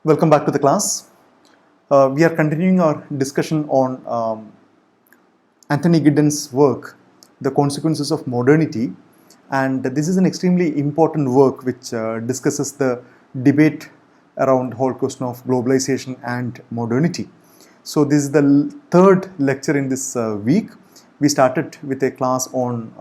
Welcome back to the class. We are continuing our discussion on Anthony Giddens' work, The Consequences of Modernity. And this is an extremely important work which discusses the debate around the whole question of globalization and modernity. So this is the third lecture in this week. We started with a class on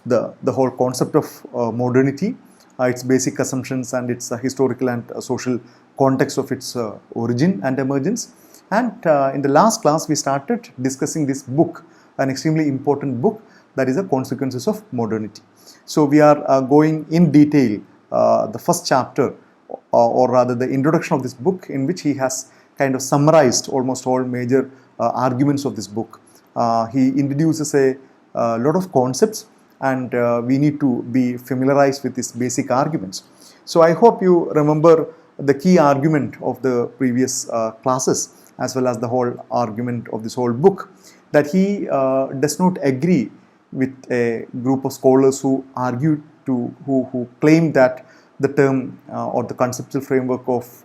the whole concept of modernity, its basic assumptions and its historical and social context of its origin and emergence. And in the last class, we started discussing this book, an extremely important book, that is the Consequences of Modernity. So we are going in detail the first chapter, or rather the introduction of this book, in which he has kind of summarized almost all major arguments of this book. He introduces a lot of concepts, and we need to be familiarized with these basic arguments. So I hope you remember the key argument of the previous classes, as well as the whole argument of this whole book, that he does not agree with a group of scholars who argue who claim that the term or the conceptual framework of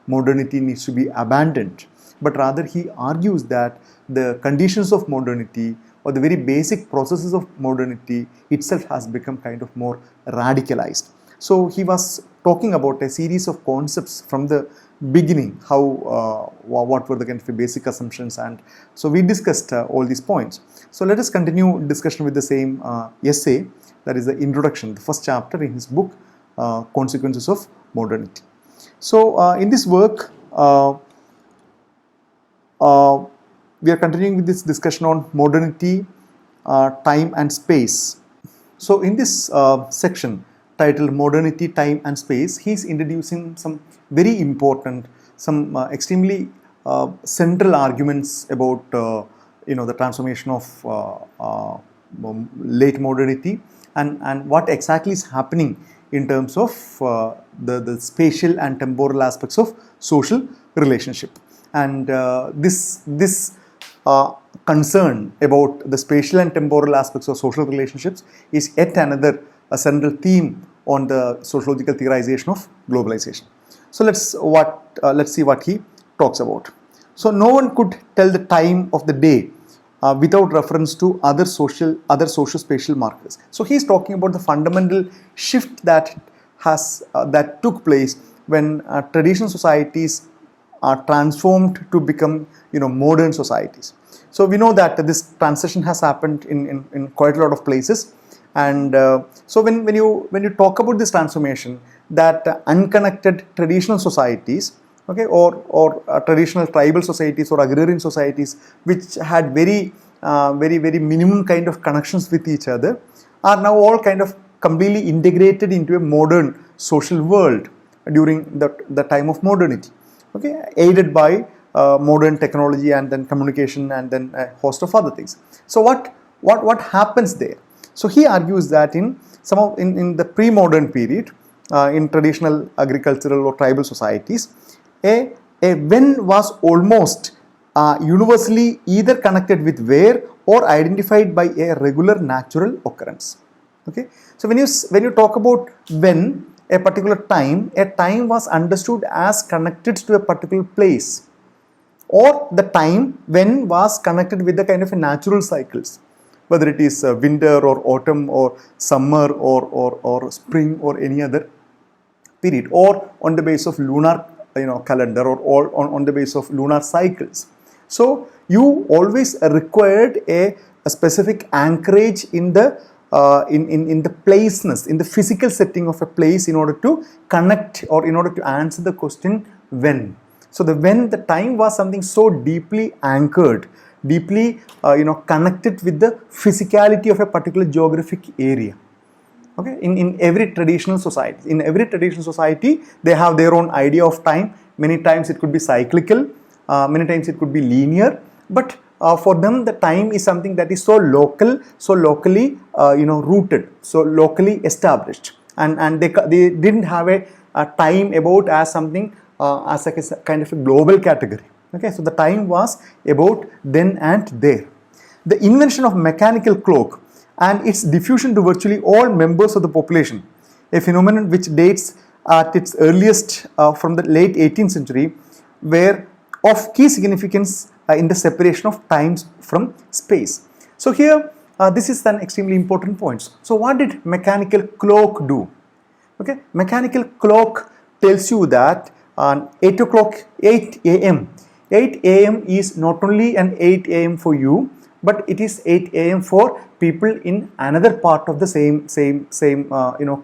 modernity needs to be abandoned, but rather he argues that the conditions of modernity or the very basic processes of modernity itself has become kind of more radicalized. So he was talking about a series of concepts from the beginning, how what were the kind of basic assumptions, and so we discussed all these points. So let us continue discussion with the same essay, that is the introduction, the first chapter in his book, Consequences of Modernity. So in this work, we are continuing with this discussion on modernity, time and space. So in this section titled Modernity, Time and Space, he is introducing some very important, some extremely central arguments about the transformation of late modernity and what exactly is happening in terms of the spatial and temporal aspects of social relationship. And this concern about the spatial and temporal aspects of social relationships is yet another central theme on the sociological theorization of globalization. So let's see what he talks about. So no one could tell the time of the day without reference to other social spatial markers. So he is talking about the fundamental shift that took place when traditional societies are transformed to become modern societies. So we know that this transition has happened in quite a lot of places, and so when you talk about this transformation, that unconnected traditional societies, okay, or traditional tribal societies or agrarian societies, which had very minimum kind of connections with each other, are now all kind of completely integrated into a modern social world during the time of modernity, okay, aided by modern technology and then communication and then a host of other things. So what happens there? So he argues that in the pre-modern period, in traditional agricultural or tribal societies, a when was almost universally either connected with where or identified by a regular natural occurrence. Okay, so when you talk about when, a particular time, a time was understood as connected to a particular place, or the time when was connected with the kind of natural cycles, whether it is winter or autumn or summer or spring or any other period, or on the basis of lunar calendar, or on the basis of lunar cycles. So you always required a specific anchorage in the placeness, in the physical setting of a place, in order to connect or in order to answer the question when. So the time was something so deeply anchored, deeply connected with the physicality of a particular geographic area. Okay, in every traditional society, they have their own idea of time. Many times it could be cyclical, many times it could be linear, but for them the time is something that is so locally rooted, so locally established, and they didn't have a time about as something as a kind of a global category. Okay, so the time was about then and there. The invention of mechanical clock and its diffusion to virtually all members of the population, a phenomenon which dates at its earliest from the late 18th century were of key significance in the separation of time from space. So here this is an extremely important point. So what did mechanical clock do? Okay, mechanical clock tells you that on 8 o'clock, 8 a.m. 8 a.m. is not only an 8 a.m. for you, but it is 8 a.m. for people in another part of the same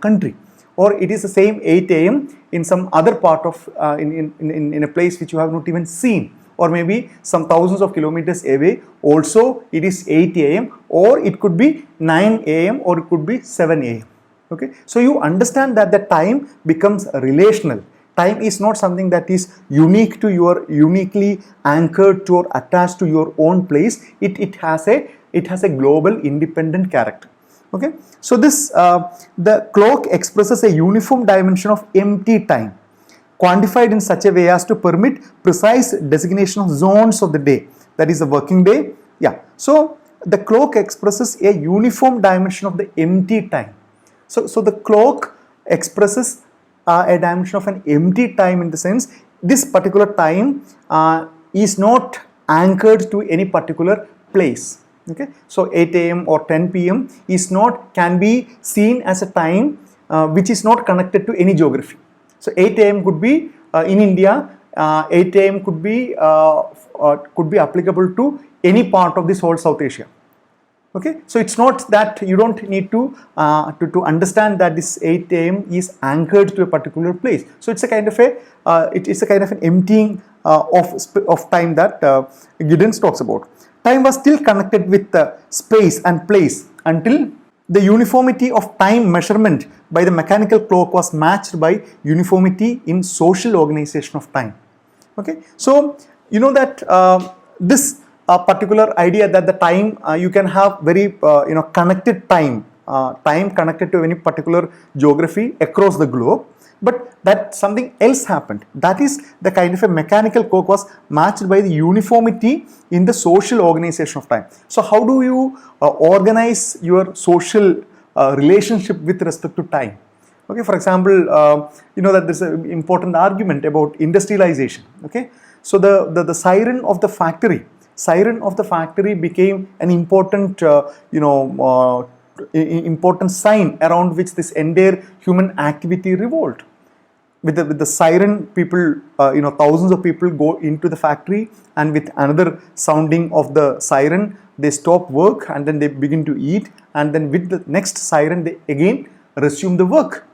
country, or it is the same 8 a.m. in some other part of in a place which you have not even seen, or maybe some thousands of kilometers away. Also, it is 8 a.m. or it could be 9 a.m. or it could be 7 a.m. Okay, so you understand that the time becomes relational. Time is not something that is unique to your, uniquely anchored to or attached to your own place. It has a global independent character. Okay, so this the clock expresses a uniform dimension of empty time, quantified in such a way as to permit precise designation of zones of the day. That is the working day. Yeah. So the clock expresses a uniform dimension of the empty time. So the clock expresses a dimension of an empty time, in the sense this particular time is not anchored to any particular place. Okay, so 8 a.m. or 10 p.m. can be seen as a time which is not connected to any geography. So 8 a.m. could be in India, 8 a.m. could be applicable to any part of this whole South Asia. Okay, so it's not that you don't need to understand that this 8 a.m. is anchored to a particular place. So it's a kind of an emptying of time that Giddens talks about. Time was still connected with space and place until the uniformity of time measurement by the mechanical clock was matched by uniformity in social organization of time. Okay, so you know that this particular idea that the time you can have very connected time connected to any particular geography across the globe, but that something else happened. That is, the kind of a mechanical clock was matched by the uniformity in the social organization of time. So how do you organize your social relationship with respect to time? Okay, for example, you know that there's an important argument about industrialization. Okay, so the siren of the factory became an important important sign around which this entire human activity revolved. With the siren, people, thousands of people go into the factory, and with another sounding of the siren, they stop work and then they begin to eat, and then with the next siren, they again resume the work.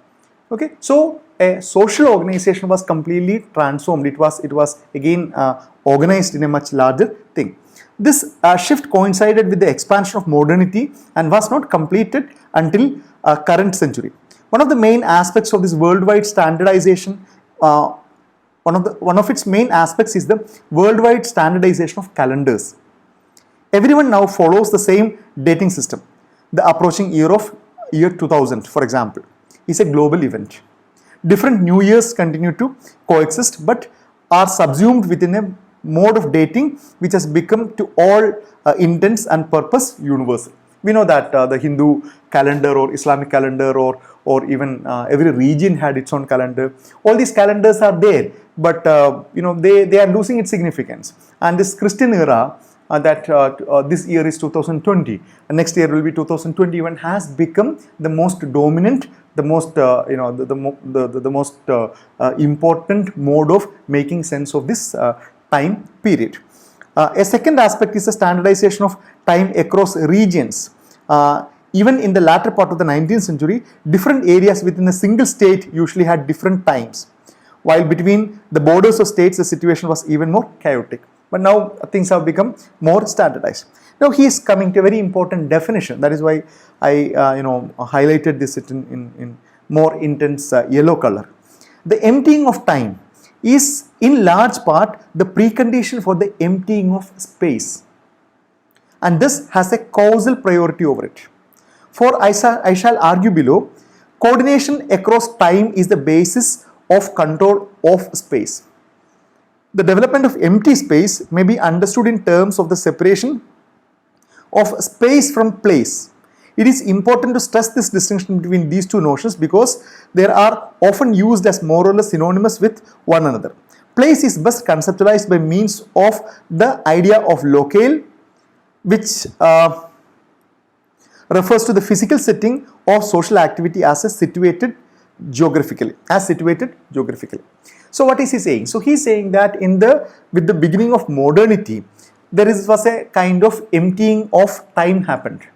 Okay, so a social organization was completely transformed. It was again organized in a much larger thing. This shift coincided with the expansion of modernity and was not completed until current century. One of the main aspects of this worldwide standardization, one of its main aspects is the worldwide standardization of calendars. Everyone now follows the same dating system. The approaching year 2000, for example, is a global event. Different New Years continue to coexist, but are subsumed within a mode of dating which has become to all intents and purpose universal. We know that the Hindu calendar or Islamic calendar or even every region had its own calendar. All these calendars are there, but they are losing its significance. And this Christian era this year is 2020, and next year will be 2021, has become the most dominant, the most important mode of making sense of this time period. A second aspect is the standardization of time across regions. Even in the latter part of the 19th century, different areas within a single state usually had different times, while between the borders of states the situation was even more chaotic. But now things have become more standardized. Now he is coming to a very important definition. That is why I highlighted this in more intense yellow color. The emptying of time is in large part the precondition for the emptying of space, and this has a causal priority over it. For I shall argue below, coordination across time is the basis of control of space. The development of empty space may be understood in terms of the separation of space from place. It is important to stress this distinction between these two notions because they are often used as more or less synonymous with one another. Place is best conceptualized by means of the idea of locale, which refers to the physical setting of social activity as situated geographically. So what is he saying? So he is saying that with the beginning of modernity, was a kind of emptying of time happened.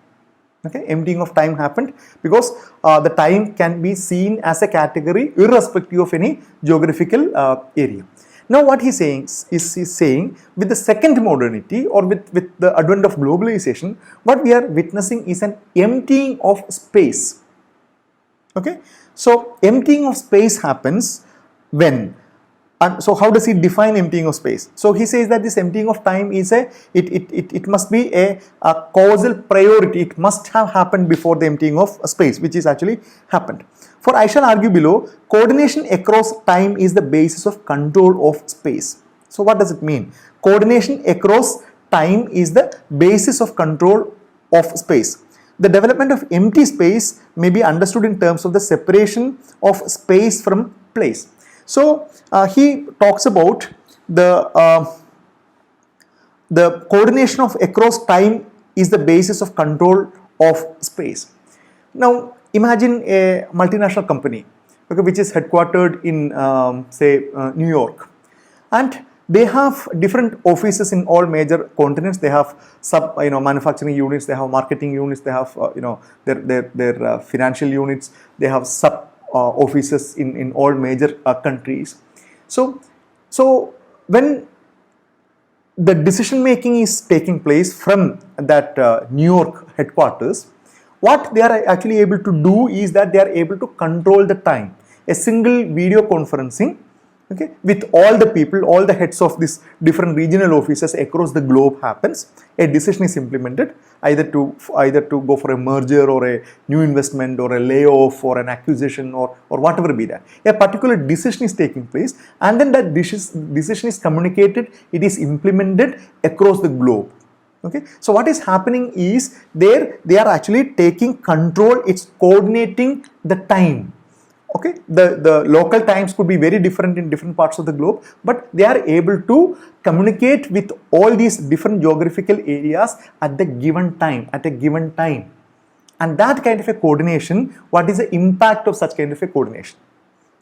Okay, emptying of time happened because the time can be seen as a category irrespective of any geographical area. Now what he's saying is saying with the second modernity, or with the advent of globalization, what we are witnessing is an emptying of space. Okay, so emptying of space happens when, and so how does he define emptying of space? So he says that this emptying of time is it must be a causal priority. It must have happened before the emptying of space, which is actually happened. For I shall argue below, coordination across time is the basis of control of space. So what does it mean? Coordination across time is the basis of control of space. The development of empty space may be understood in terms of the separation of space from place. So he talks about the coordination of across time is the basis of control of space. Now imagine a multinational company, okay, which is headquartered in New York, and they have different offices in all major continents. They have manufacturing units, they have marketing units, they have their financial units, they have sub offices in all major countries. So when the decision making is taking place from that New York headquarters, what they are actually able to do is that they are able to control the time. A single video conferencing, okay, with all the people, all the heads of these different regional offices across the globe happens. A decision is implemented, either to go for a merger or a new investment or a layoff or an acquisition or whatever be that. A particular decision is taking place, and then that decision is communicated, it is implemented across the globe. Okay, so what is happening is they are actually taking control, it's coordinating the time. Okay, the local times could be very different in different parts of the globe, but they are able to communicate with all these different geographical areas at a given time. And that kind of a coordination, what is the impact of such kind of a coordination?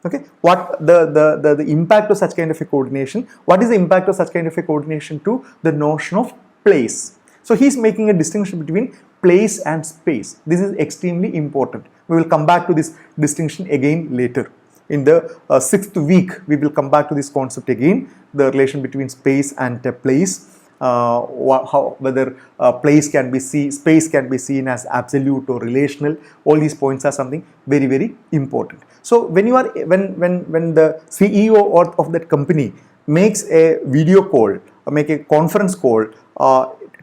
Okay, what the impact of such kind of a coordination? What is the impact of such kind of a coordination to the notion of place? So he's making a distinction between place and space. This is extremely important. We will come back to this distinction again later. In the 6th week, we will come back to this concept again, the relation between space and place, whether space can be seen as absolute or relational. All these points are something very, very important. So when the CEO of that company makes a video call or make a conference call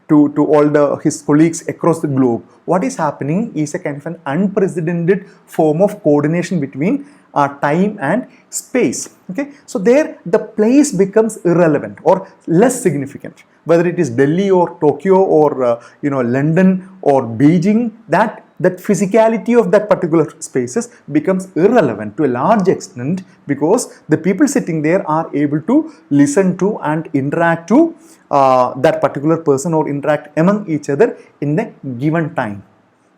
to all his colleagues across the globe, what is happening is a kind of an unprecedented form of coordination between time and space. Okay, so there the place becomes irrelevant or less significant, whether it is Delhi or Tokyo or London or Beijing. That physicality of that particular spaces becomes irrelevant to a large extent, because the people sitting there are able to listen to and interact to that particular person or interact among each other in the given time.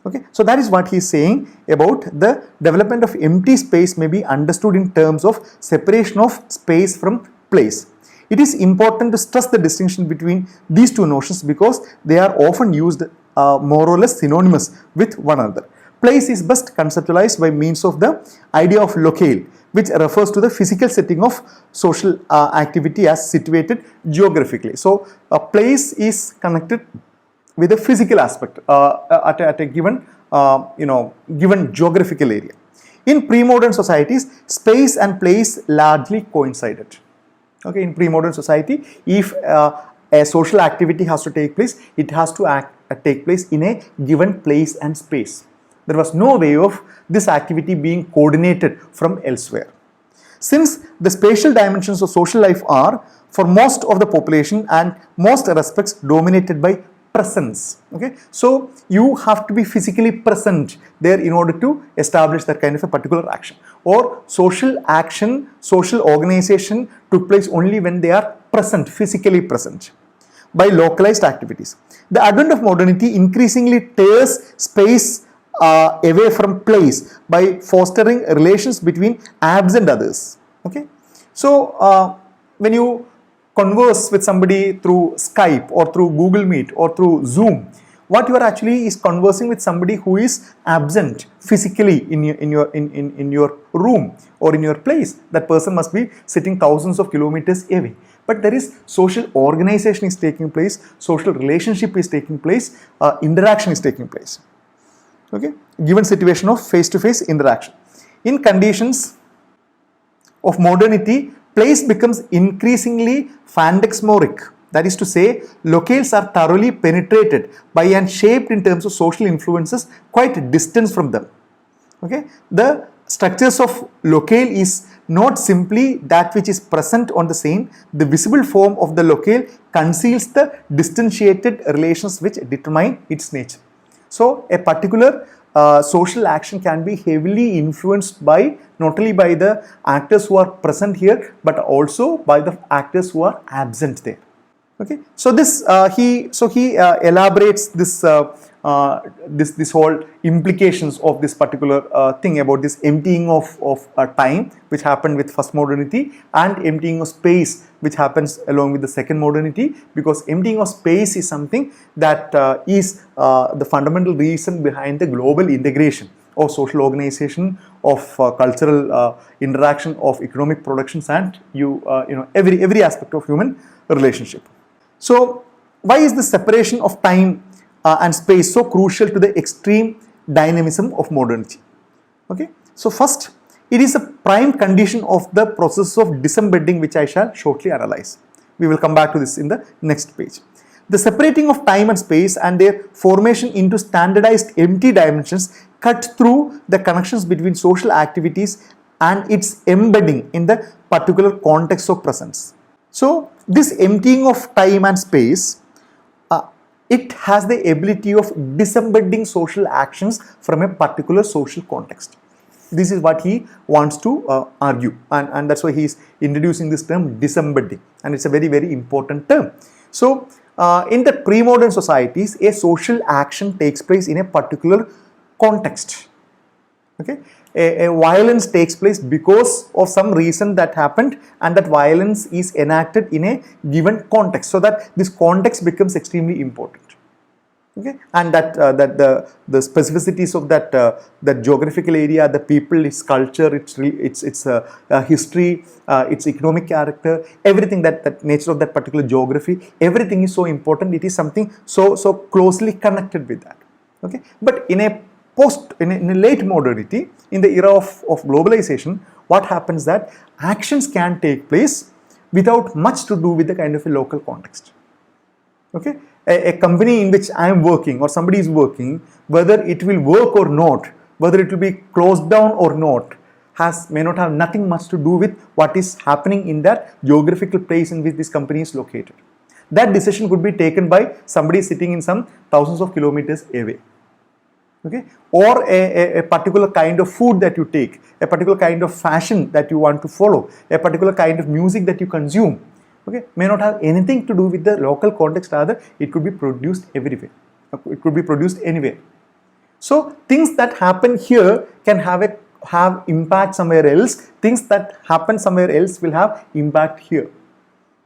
Okay, so that is what he is saying about the development of empty space may be understood in terms of separation of space from place. It is important to stress the distinction between these two notions because they are often used more or less synonymous with one another. Place is best conceptualized by means of the idea of locale, which refers to the physical setting of social activity as situated geographically. So a place is connected with a physical aspect at a given given geographical area. In pre-modern societies, space and place largely coincided. Okay, in pre-modern society, if a social activity has to take place, it has to take place in a given place and space. There was no way of this activity being coordinated from elsewhere. Since the spatial dimensions of social life are, for most of the population and most respects, dominated by presence. Okay, so you have to be physically present there in order to establish that kind of a particular action. Or social action, social organization took place only when they are present, physically present, by localized activities. The advent of modernity increasingly tears space away from place by fostering relations between absent others. Okay, so when you converse with somebody through Skype or through Google Meet or through Zoom, what you are actually is conversing with somebody who is absent physically in your room or in your place. That person must be sitting thousands of kilometers away. But there is social organization is taking place, social relationship is taking place, interaction is taking place. Okay, given situation of face-to-face interaction. In conditions of modernity, place becomes increasingly phantasmagoric. That is to say, locales are thoroughly penetrated by and shaped in terms of social influences quite distant from them. Okay, the structures of locale is not simply that which is present on the scene. The visible form of the locale conceals the distantiated relations which determine its nature. So a particular social action can be heavily influenced by not only by the actors who are present here, but also by the actors who are absent there. Okay, so this he elaborates this this whole implications of this particular thing about this emptying of time which happened with first modernity and emptying of space which happens along with the second modernity, because emptying of space is something that is the fundamental reason behind the global integration of social organization, of cultural interaction, of economic productions, and every aspect of human relationship. So why is the separation of time and space so crucial to the extreme dynamism of modernity? Okay, so first, it is a prime condition of the process of disembedding, which I shall shortly analyze. We will come back to this in the next page. The separating of time and space and their formation into standardized empty dimensions cut through the connections between social activities and its embedding in the particular context of presence. So this emptying of time and space, it has the ability of disembedding social actions from a particular social context. This is what he wants to argue, and that's why he is introducing this term disembedding, and it's a very, very important term. So in the pre-modern societies, a social action takes place in a particular context. Okay, a violence takes place because of some reason that happened, and that violence is enacted in a given context, so that this context becomes extremely important. Okay, and that the specificities of that geographical area, the people, its culture, its history, its economic character, everything, that nature of that particular geography, everything is so important. It is something so closely connected with that. Okay, but in a late modernity, in the era of globalization, what happens that actions can take place without much to do with the kind of a local context. Okay, a company in which I am working or somebody is working, whether it will work or not, whether it will be closed down or not, may not have nothing much to do with what is happening in that geographical place in which this company is located. That decision could be taken by somebody sitting in some thousands of kilometers away. Okay, or a particular kind of food that you take, a particular kind of fashion that you want to follow, a particular kind of music that you consume, okay, may not have anything to do with the local context. Rather, it could be produced everywhere. It could be produced anywhere. So things that happen here can have impact somewhere else. Things that happen somewhere else will have impact here.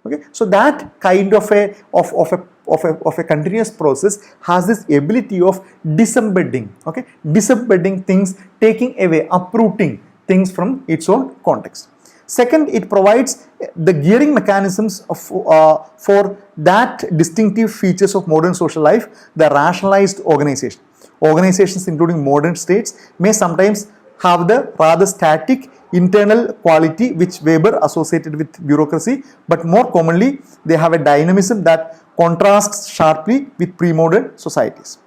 Okay, so that kind of a continuous process has this ability of disembedding. Okay, disembedding things, taking away, uprooting things from its own context. Second, it provides the gearing mechanisms for that distinctive features of modern social life, the rationalized organization. Organizations, including modern states, may sometimes have the rather static internal quality which Weber associated with bureaucracy, but more commonly they have a dynamism that contrasts sharply with pre-modern societies.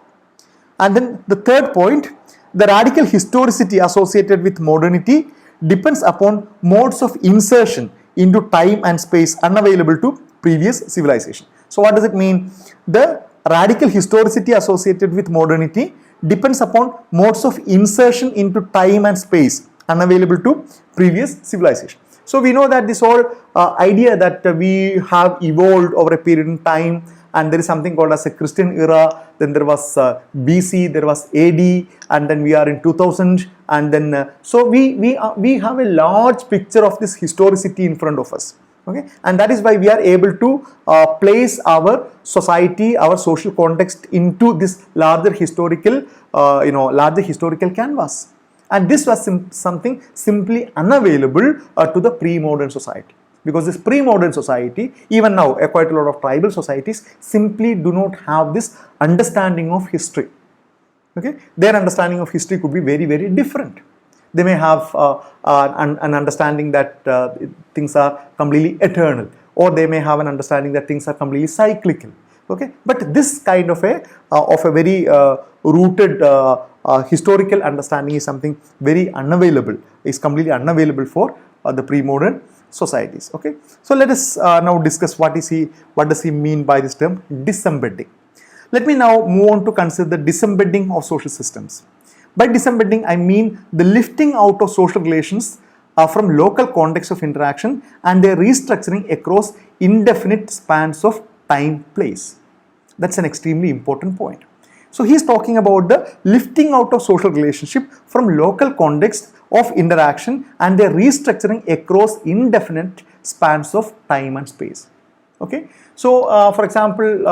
And then the third point, the radical historicity associated with modernity depends upon modes of insertion into time and space unavailable to previous civilization. So what does it mean? The radical historicity associated with modernity depends upon modes of insertion into time and space unavailable to previous civilization. So we know that this whole idea that we have evolved over a period in time, and there is something called as a Christian era, then there was BC, there was AD, and then we are in 2000, and then so we have a large picture of this historicity in front of us. Okay, and that is why we are able to place our society, our social context into this larger historical, larger historical canvas. And this was something simply unavailable to the pre-modern society, because this pre-modern society, even now quite a lot of tribal societies, simply do not have this understanding of history. Okay, their understanding of history could be very, very different. They may have an understanding that things are completely eternal, or they may have an understanding that things are completely cyclical. Okay, but this kind of a very rooted historical understanding is something very unavailable, is completely unavailable for the pre-modern societies. Okay, so let us now discuss what does he mean by this term disembedding. Let me now move on to consider the disembedding of social systems. By disembedding, I mean the lifting out of social relations from local context of interaction and their restructuring across indefinite spans of time, place. That's an extremely important point. So he's talking about the lifting out of social relationship from local context of interaction and their restructuring across indefinite spans of time and space. Okay, so for example,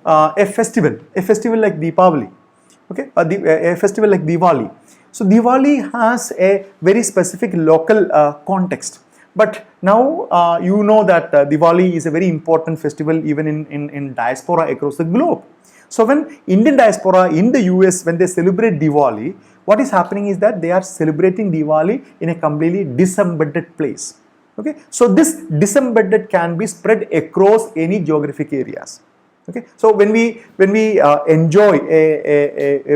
a festival like Deepavali. Okay, a festival like Diwali. So Diwali has a very specific local context. But now you know that Diwali is a very important festival even in diaspora across the globe. So when Indian diaspora in the US, when they celebrate Diwali, what is happening is that they are celebrating Diwali in a completely disembedded place. Okay, so this disembedded can be spread across any geographic areas. Okay, so when we enjoy a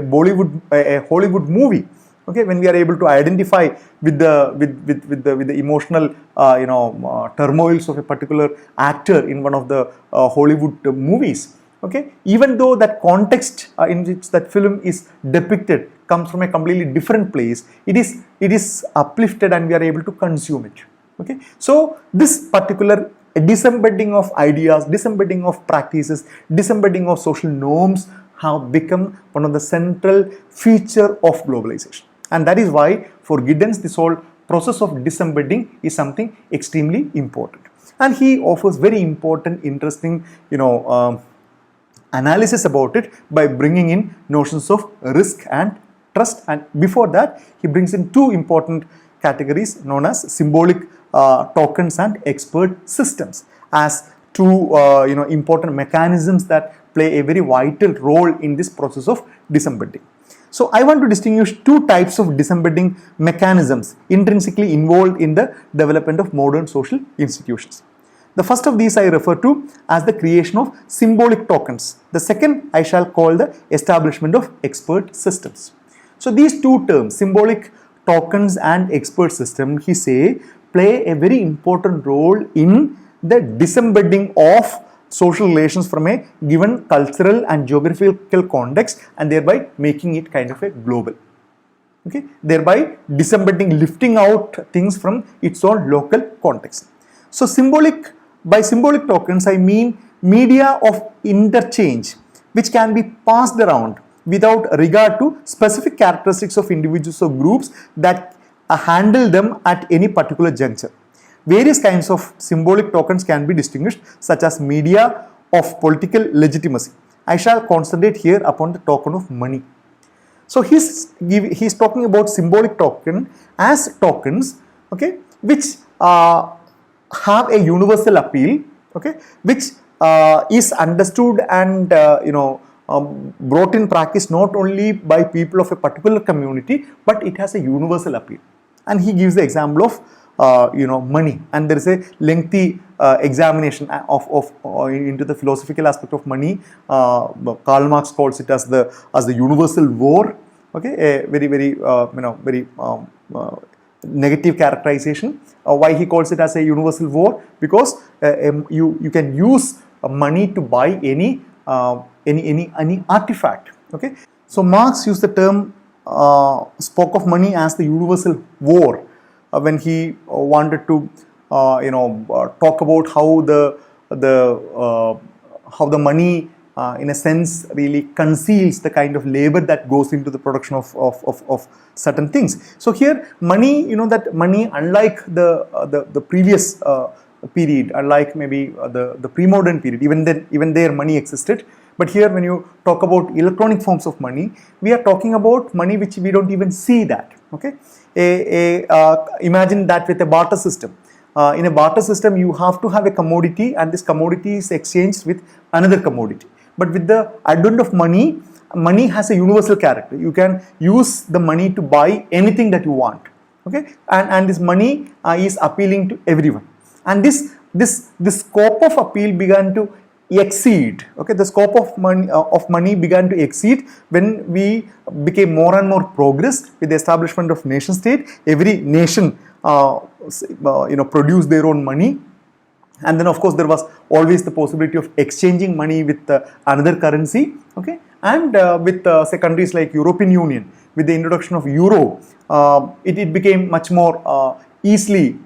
Hollywood movie, okay, when we are able to identify with the emotional turmoils of a particular actor in one of the Hollywood movies, okay, even though that context in which that film is depicted comes from a completely different place, it is uplifted and we are able to consume it. Okay, so this particular disembedding of ideas, disembedding of practices, disembedding of social norms have become one of the central feature of globalization. And that is why for Giddens this whole process of disembedding is something extremely important. And he offers very important, interesting, analysis about it by bringing in notions of risk and trust. And before that, he brings in two important categories known as symbolic tokens and expert systems as two important mechanisms that play a very vital role in this process of disembedding. So I want to distinguish two types of disembedding mechanisms intrinsically involved in the development of modern social institutions. The first of these I refer to as the creation of symbolic tokens. The second I shall call the establishment of expert systems. So these two terms, symbolic tokens and expert system, he say play a very important role in the disembedding of social relations from a given cultural and geographical context and thereby making it kind of a global. Okay, thereby disembedding, lifting out things from its own local context. So by symbolic tokens I mean media of interchange which can be passed around without regard to specific characteristics of individuals or groups that handle them at any particular juncture. Various kinds of symbolic tokens can be distinguished, such as media of political legitimacy. I shall concentrate here upon the token of money. So he's talking about symbolic token as tokens, okay, which have a universal appeal, okay, which is understood and brought in practice not only by people of a particular community, but it has a universal appeal. And he gives the example of money, and there is a lengthy examination of into the philosophical aspect of money. Karl Marx calls it as the universal war. Okay, a very negative characterization. Why he calls it as a universal war? Because you can use money to buy any any artifact. Okay, so Marx used the term, spoke of money as the universal war when he wanted to talk about how the money in a sense really conceals the kind of labor that goes into the production of certain things. So here money, that money, unlike the previous period, unlike maybe the pre-modern period, even there money existed. But here when you talk about electronic forms of money, we are talking about money which we don't even see that. Okay, imagine that with a barter system. In a barter system, you have to have a commodity, and this commodity is exchanged with another commodity. But with the advent of money, money has a universal character. You can use the money to buy anything that you want. Okay, and this money is appealing to everyone. And this scope of appeal began to exceed. Okay, the scope of money began to exceed when we became more and more progressed with the establishment of nation state. Every nation produce their own money, and then of course there was always the possibility of exchanging money with another currency. Okay, and with say countries like European Union, with the introduction of euro, it became much more easily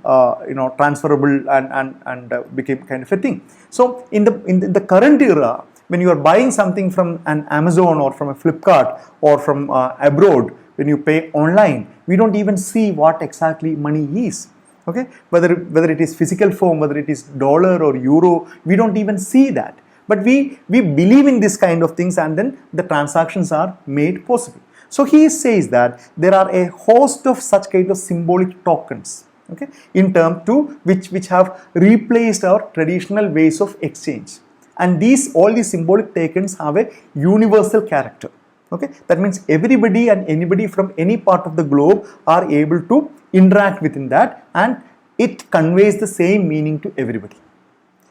transferable and became kind of a thing. So in the current era, when you are buying something from an Amazon or from a Flipkart or from abroad, when you pay online, we don't even see what exactly money is. Okay, whether it is physical form, whether it is dollar or euro, we don't even see that. But we believe in this kind of things, and then the transactions are made possible. So he says that there are a host of such kind of symbolic tokens, okay, in term to which have replaced our traditional ways of exchange. And all these symbolic tokens have a universal character. Okay, that means everybody and anybody from any part of the globe are able to interact within that, and it conveys the same meaning to everybody.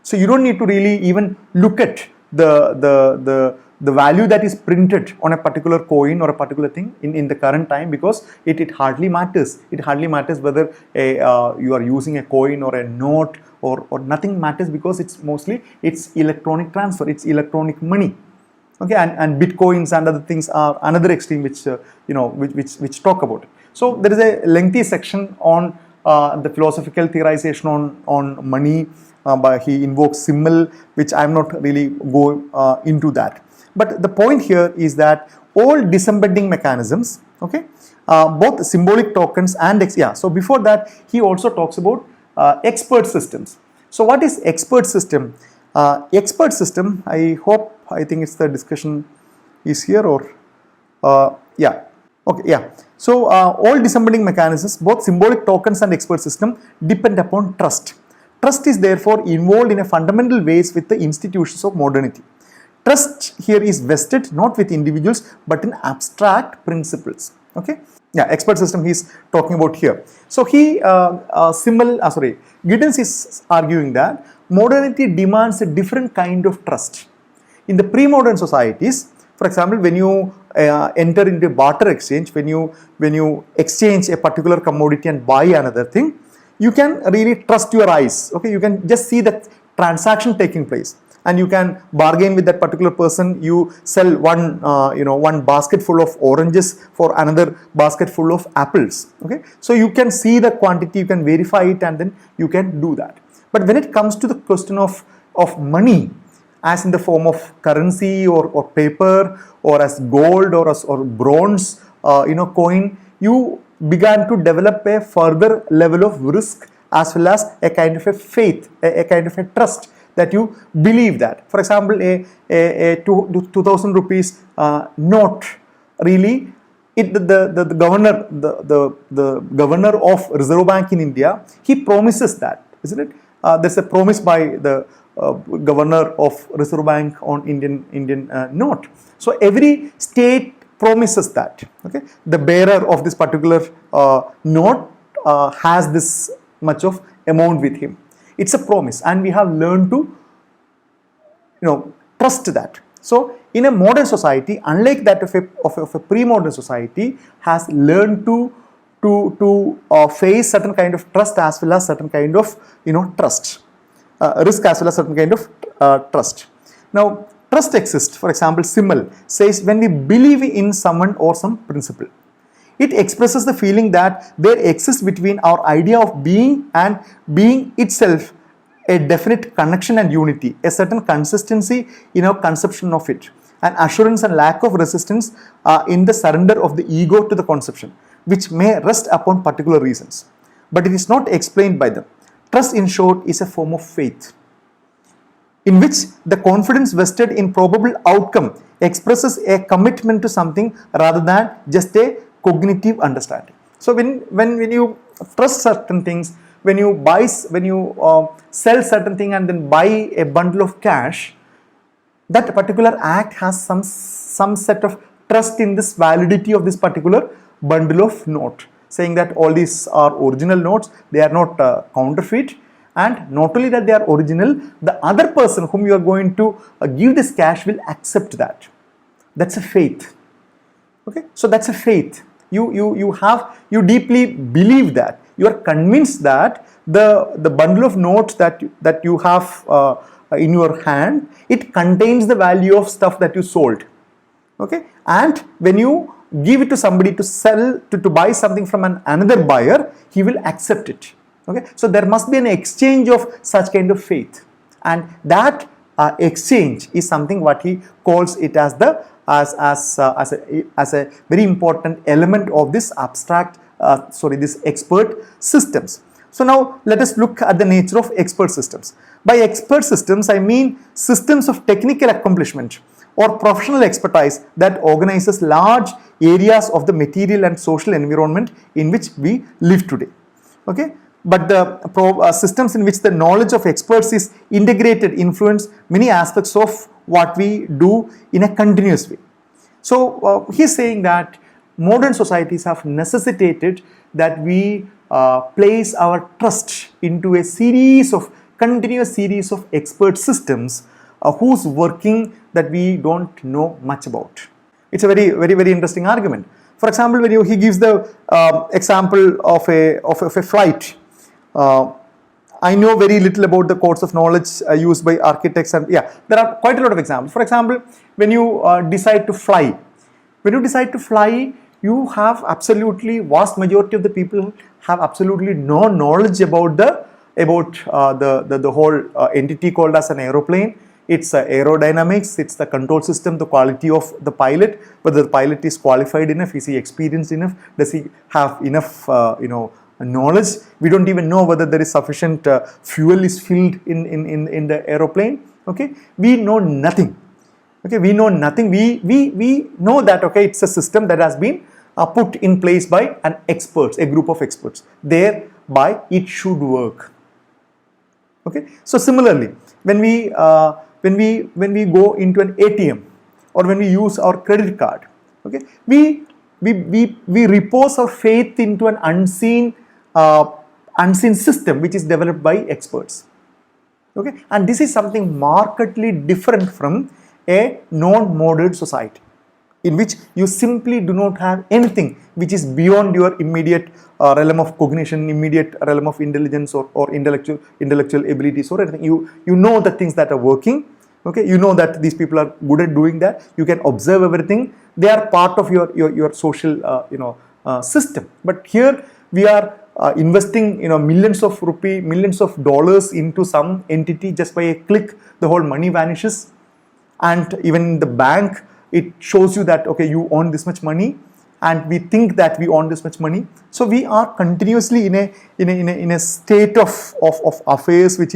So you don't need to really even look at the value that is printed on a particular coin or a particular thing in the current time, because it hardly matters. It hardly matters whether you are using a coin or a note or nothing matters, because it's electronic transfer, it's electronic money. Okay, and bitcoins and other things are another extreme which which talk about it. So there is a lengthy section on the philosophical theorization on money, but he invokes symbol, which I am not really go into that. But the point here is that all disembedding mechanisms, okay, both symbolic tokens and so before that he also talks about expert systems. So what is expert system? Expert system, I think it's the discussion is here, or yeah, okay, yeah. So all disembedding mechanisms, both symbolic tokens and expert system, depend upon trust. Trust is therefore involved in a fundamental ways with the institutions of modernity. Trust here is vested not with individuals but in abstract principles. Okay, yeah, expert system he is talking about here. So he Giddens is arguing that modernity demands a different kind of trust. In the pre-modern societies, for example, when you enter into barter exchange, when you exchange a particular commodity and buy another thing, you can really trust your eyes. Okay, you can just see that transaction taking place, and you can bargain with that particular person. You sell one basket full of oranges for another basket full of apples. Okay, so you can see the quantity, you can verify it, and then you can do that. But when it comes to the question of money, as in the form of currency or paper, or as gold or bronze coin, you began to develop a further level of risk, as well as a kind of a faith, a kind of a trust that you believe that. For example, a 2000 rupees note, really, the governor of Reserve Bank in India, he promises that, isn't it? There's a promise by the governor of Reserve Bank on Indian note. So every state promises that. Okay, the bearer of this particular note has this much of amount with him. It's a promise, and we have learned to trust that. So in a modern society, unlike that of a pre-modern society, has learned to face certain kind of trust, as well as certain kind of trust, risk, as well as certain kind of trust. Now, trust exists. For example, Simmel says when we believe in someone or some principle, it expresses the feeling that there exists between our idea of being and being itself a definite connection and unity, a certain consistency in our conception of it, an assurance and lack of resistance in the surrender of the ego to the conception, which may rest upon particular reasons, but it is not explained by them. Trust, in short, is a form of faith, in which the confidence vested in probable outcome expresses a commitment to something rather than just a cognitive understanding. So when you trust certain things, when you sell certain thing and then buy a bundle of cash, that particular act has some set of trust in this validity of this particular bundle of note, saying that all these are original notes, they are not counterfeit, and not only that they are original, the other person whom you are going to give this cash will accept that. That's a faith. Okay, so that's a faith. You deeply believe that. You are convinced that the bundle of notes that you have in your hand, it contains the value of stuff that you sold. Okay, and when you give it to somebody to sell, to buy something from another buyer, he will accept it. Okay, so there must be an exchange of such kind of faith, and that exchange is something what he calls it as the as a very important element of this this expert systems. So now let us look at the nature of expert systems. By expert systems, I mean systems of technical accomplishment or professional expertise that organizes large areas of the material and social environment in which we live today. Okay, but the systems in which the knowledge of experts is integrated influence many aspects of what we do in a continuous way. So he's saying that modern societies have necessitated that we place our trust into a continuous series of expert systems whose working that we don't know much about. It's a very interesting argument. For example, when he gives the example of a flight. I know very little about the codes of knowledge used by architects, and yeah, there are quite a lot of examples. For example, when you decide to fly, you have absolutely vast majority of the people have absolutely no knowledge about the whole entity called as an aeroplane. It's aerodynamics, it's the control system, the quality of the pilot, whether the pilot is qualified enough, is he experienced enough, does he have enough knowledge. We don't even know whether there is sufficient fuel is filled in the aeroplane. Okay, we know nothing. Okay, we know nothing. We know that okay, it's a system that has been put in place by a group of experts. Thereby, it should work. Okay, so similarly, when we go into an ATM or when we use our credit card, okay, we repose our faith into an unseen system which is developed by experts. Okay, and this is something markedly different from a non-modern society in which you simply do not have anything which is beyond your immediate realm of cognition, immediate realm of intelligence or intellectual abilities or anything. You know the things that are working. Okay, you know that these people are good at doing that. You can observe everything. They are part of your social system. But here we are investing millions of rupees, millions of dollars into some entity. Just by a click, the whole money vanishes. And even in the bank, it shows you that okay, you own this much money, and we think that we own this much money. So we are continuously in a state of affairs which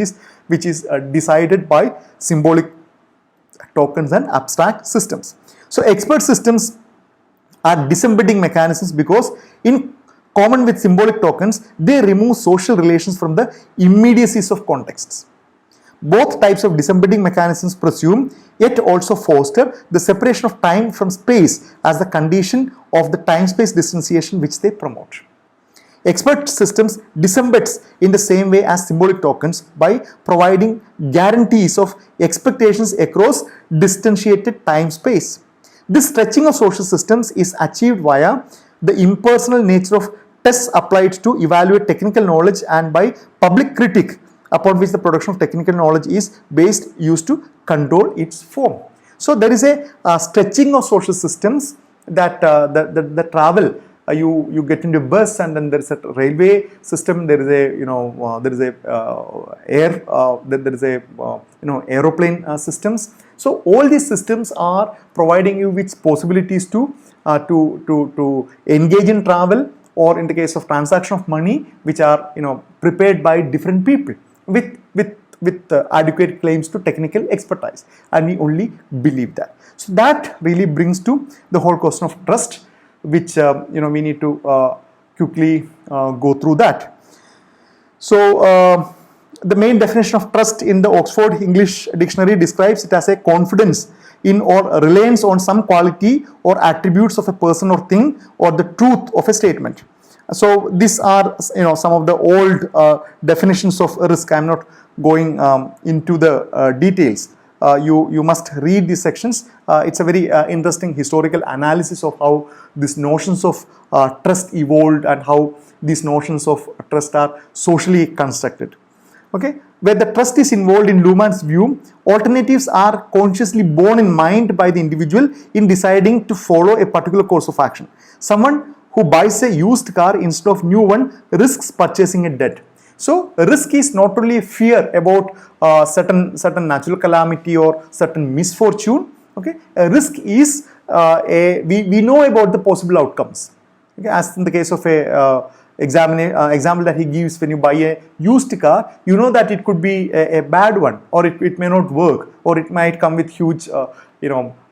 is decided by symbolic tokens and abstract systems. So expert systems are disembedding mechanisms because in common with symbolic tokens, they remove social relations from the immediacies of contexts. Both types of disembedding mechanisms presume yet also foster the separation of time from space as the condition of the time-space distanciation which they promote. Expert systems disembeds in the same way as symbolic tokens by providing guarantees of expectations across distantiated time-space. This stretching of social systems is achieved via the impersonal nature of tests applied to evaluate technical knowledge and by public critique upon which the production of technical knowledge is based used to control its form. So there is a stretching of social systems that the travel. You get into a bus, and then there is a railway system. There is a there is a air. There is a aeroplane systems. So all these systems are providing you with possibilities to engage in travel, or in the case of transaction of money, which are prepared by different people with adequate claims to technical expertise, and we only believe that. So that really brings to the whole question of trust, which we need to quickly go through that. So the main definition of trust in the Oxford English Dictionary describes it as a confidence in or reliance on some quality or attributes of a person or thing, or the truth of a statement. So these are some of the old definitions of risk. I am not going into the details. You must read these sections. It's a very interesting historical analysis of how these notions of trust evolved, and how these notions of trust are socially constructed. Okay, where the trust is involved, in Luhmann's view, alternatives are consciously borne in mind by the individual in deciding to follow a particular course of action. Someone who buys a used car instead of new one risks purchasing a debt. So risk is not only fear about certain natural calamity or certain misfortune. Okay, a risk is we know about the possible outcomes. Okay, as in the case of a example that he gives, when you buy a used car, you know that it could be a bad one, or it may not work, or it might come with huge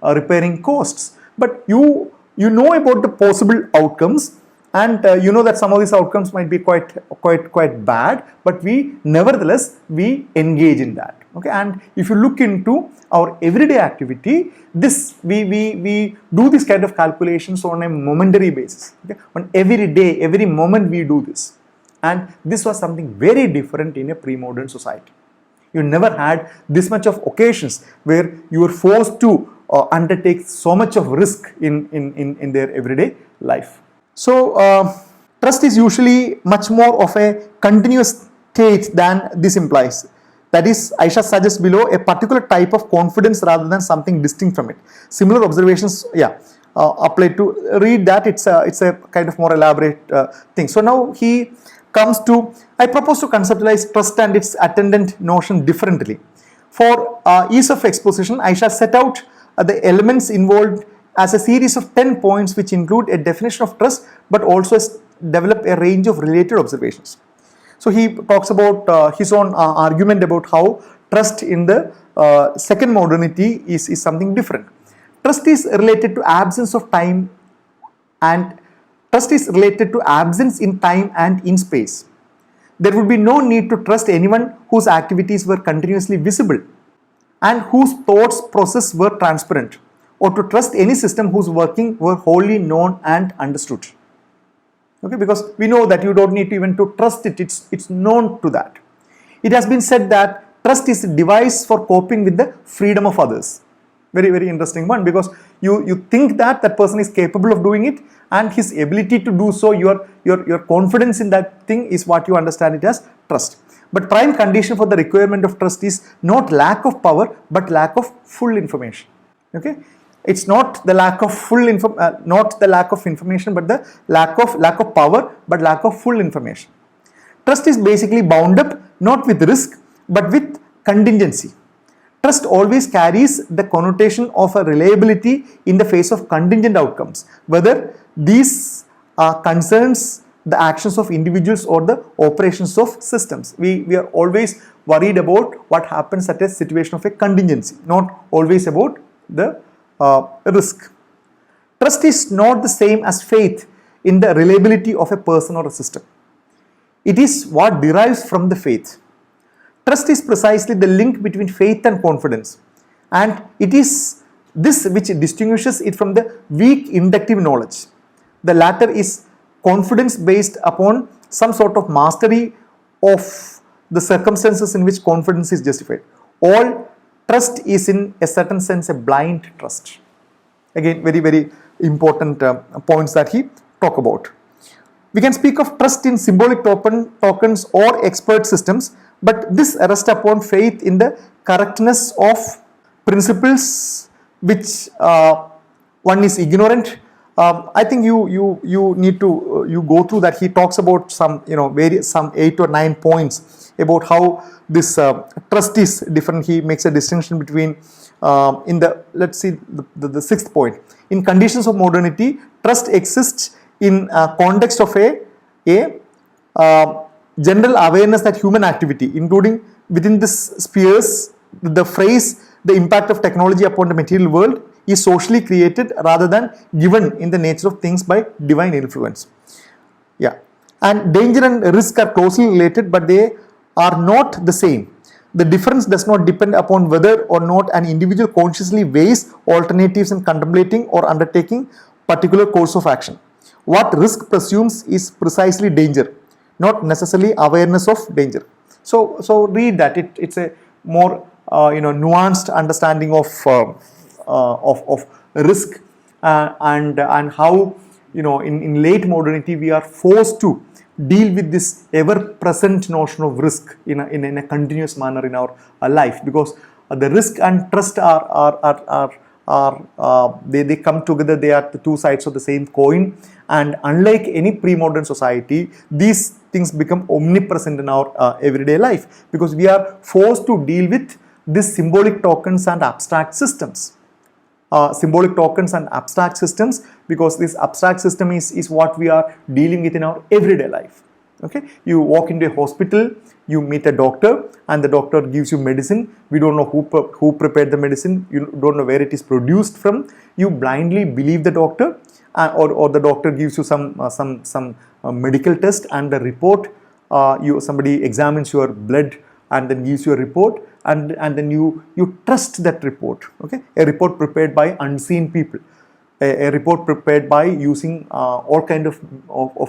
repairing costs. But you know about the possible outcomes, and you know that some of these outcomes might be quite bad, but we nevertheless engage in that. Okay, and if you look into our everyday activity, this we do this kind of calculations on a momentary basis. Okay, on every day, every moment we do this, and this was something very different in a pre-modern society. You never had this much of occasions where you were forced to undertake so much of risk in their everyday life. So trust is usually much more of a continuous state than this implies. That is, I shall suggest below a particular type of confidence rather than something distinct from it. Similar observations, apply to read that. It's a kind of more elaborate thing. So now he comes to, I propose to conceptualize trust and its attendant notion differently. For ease of exposition, I shall set out the elements involved as a series of 10 points, which include a definition of trust, but also develop a range of related observations. So he talks about his own argument about how trust in the second modernity is something different. Trust is related to absence of time, and trust is related to absence in time and in space. There would be no need to trust anyone whose activities were continuously visible and whose thoughts process were transparent, or to trust any system whose working were wholly known and understood. Okay, because we know that you don't need even to trust it, it's known to that. It has been said that trust is a device for coping with the freedom of others. Very, very interesting one, because you think that person is capable of doing it, and his ability to do so, your confidence in that thing is what you understand it as trust. But prime condition for the requirement of trust is not lack of power, but lack of full information. Okay, it's not the lack of not the lack of information, but the lack of power, but lack of full information. Trust is basically bound up not with risk, but with contingency. Trust always carries the connotation of a reliability in the face of contingent outcomes, whether these concerns the actions of individuals or the operations of systems. We are always worried about what happens at a situation of a contingency, not always about the risk. Trust is not the same as faith in the reliability of a person or a system. It is what derives from the faith. Trust is precisely the link between faith and confidence, and it is this which distinguishes it from the weak inductive knowledge. The latter is confidence based upon some sort of mastery of the circumstances in which confidence is justified. All trust is in a certain sense a blind trust. Again, very, very important points that he talk about. We can speak of trust in symbolic tokens or expert systems, but this rests upon faith in the correctness of principles which one is ignorant. I think you need to you go through that. He talks about some some 8 or 9 points about how this trust is different. He makes a distinction between in the, let's see, the 6th point. In conditions of modernity, trust exists in context of a general awareness that human activity, including within this spheres, the phrase the impact of technology upon the material world is socially created rather than given in the nature of things by divine influence. Yeah, and danger and risk are closely related, but they are not the same. The difference does not depend upon whether or not an individual consciously weighs alternatives in contemplating or undertaking particular course of action. What risk presumes is precisely danger, not necessarily awareness of danger. So read that. It's a more nuanced understanding of risk and how in late modernity we are forced to deal with this ever-present notion of risk in a continuous manner in our life, because the risk and trust they come together. They are the two sides of the same coin, and unlike any pre-modern society, these things become omnipresent in our everyday life, because we are forced to deal with these symbolic tokens and abstract systems. Because this abstract system is what we are dealing with in our everyday life. Okay, you walk into a hospital, you meet a doctor, and the doctor gives you medicine. We don't know who prepared the medicine. You don't know where it is produced from. You blindly believe the doctor, or the doctor gives you some medical test and the report. Somebody examines your blood and then gives you a report, and then you trust that report. Okay, a report prepared by unseen people, a report prepared by using all kind of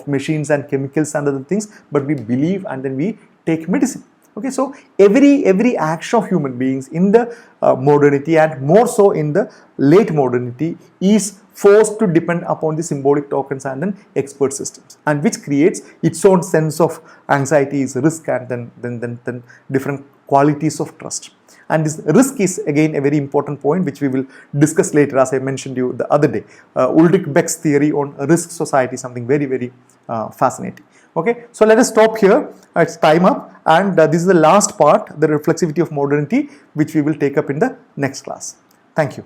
machines and chemicals and other things, but we believe and then we take medicine. Okay, so every action of human beings in the modernity, and more so in the late modernity, is forced to depend upon the symbolic tokens and then expert systems, and which creates its own sense of anxieties, risk, and then different qualities of trust. And this risk is again a very important point, which we will discuss later, as I mentioned you the other day. Ulrich Beck's theory on risk society is something very fascinating. Okay, so let us stop here. It's time up, and this is the last part, the reflexivity of modernity, which we will take up in the next class. Thank you.